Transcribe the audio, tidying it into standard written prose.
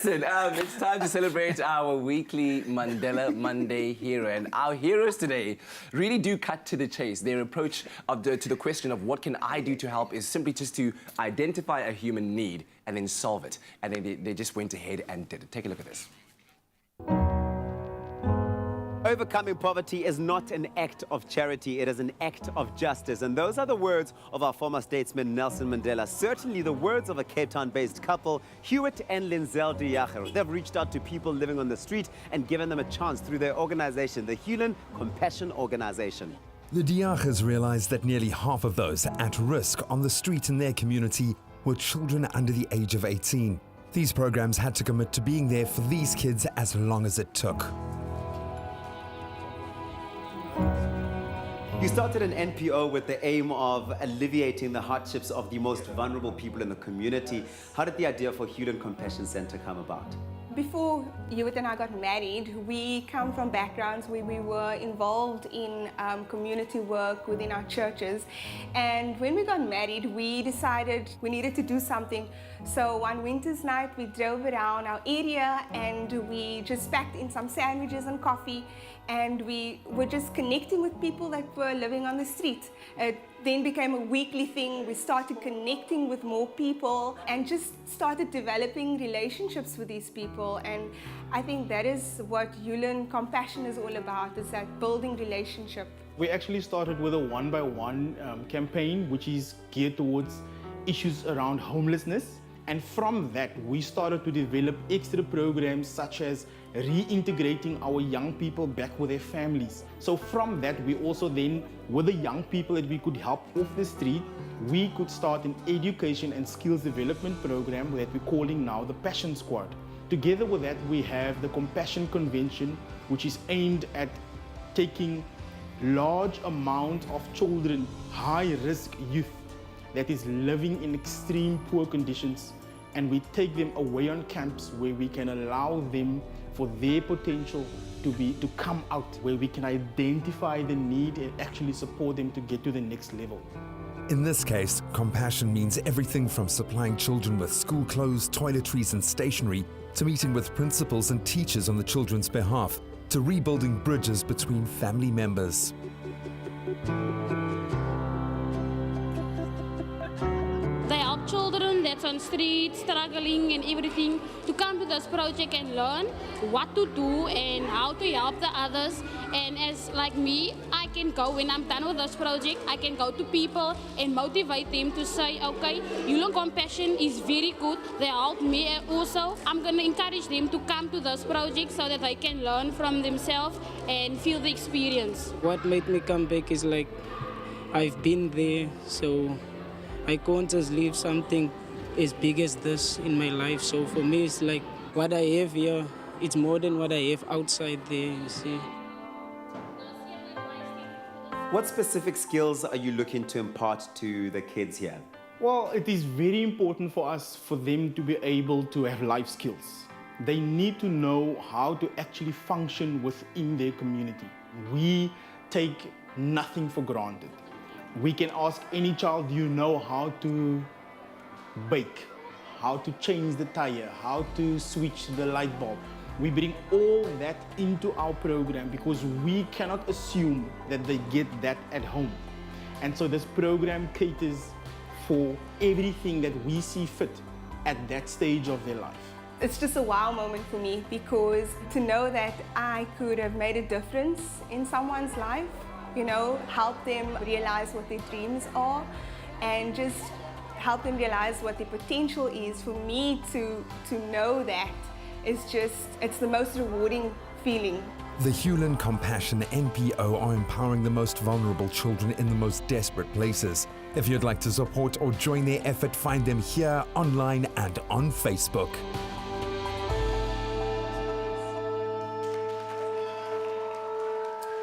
It's time to celebrate our weekly Mandela Monday hero. And our heroes today really do cut to the chase. Their approach to the question of what can I do to help is simply just to identify a human need and then solve it. And then they just went ahead and did it. Take a look at this. Overcoming poverty is not an act of charity, it is an act of justice. And those are the words of our former statesman Nelson Mandela. Certainly the words of a Cape Town-based couple, Hewitt and Linzel de Jager. They've reached out to people living on the street and given them a chance through their organization, the Hewlin Compassion Organization. The de Jagers realized that nearly half of those at risk on the street in their community were children under the age of 18. These programs had to commit to being there for these kids as long as it took. You started an NPO with the aim of alleviating the hardships of the most vulnerable people in the community. How did the idea for Hewlin Compassion Center come about? Before Hewitt and I got married, we come from backgrounds where we were involved in community work within our churches. And when we got married, we decided we needed to do something. So one winter's night, we drove around our area and we just packed in some sandwiches and coffee. And we were just connecting with people that were living on the street. It then became a weekly thing. We started connecting with more people and just started developing relationships with these people. And I think that is what Hewlin Compassion is all about, is that building relationship. We actually started with a one-by-one campaign, which is geared towards issues around homelessness. And from that, we started to develop extra programs such as reintegrating our young people back with their families. So from that, we also then, with the young people that we could help off the street, we could start an education and skills development program that we're calling now the Passion Squad. Together with that, we have the Compassion Convention, which is aimed at taking large amounts of children, high-risk youth, that is living in extreme poor conditions, and we take them away on camps where we can allow them for their potential to come out, where we can identify the need and actually support them to get to the next level. In this case, compassion means everything from supplying children with school clothes, toiletries and stationery, to meeting with principals and teachers on the children's behalf, to rebuilding bridges between family members. They help children that's on street, struggling and everything, to come to this project and learn what to do and how to help the others. And as like me, I can go, when I'm done with this project, I can go to people and motivate them to say, okay, Hewlin Compassion is very good. They help me also. I'm going to encourage them to come to this project so that they can learn from themselves and feel the experience. What made me come back is like, I've been there, so I can't just leave something as big as this in my life. So for me, it's like what I have here, it's more than what I have outside there, you see. What specific skills are you looking to impart to the kids here? Well, it is very important for us, for them to be able to have life skills. They need to know how to actually function within their community. We take nothing for granted. We can ask any child, do you know how to bake, how to change the tire, how to switch the light bulb? We bring all that into our program because we cannot assume that they get that at home. And so this program caters for everything that we see fit at that stage of their life. It's just a wow moment for me, because to know that I could have made a difference in someone's life, you know, help them realize what their dreams are and just help them realize what their potential is. For me to know that is just, it's the most rewarding feeling. The Hewlin Compassion NPO are empowering the most vulnerable children in the most desperate places. If you'd like to support or join their effort, find them here, online and on Facebook.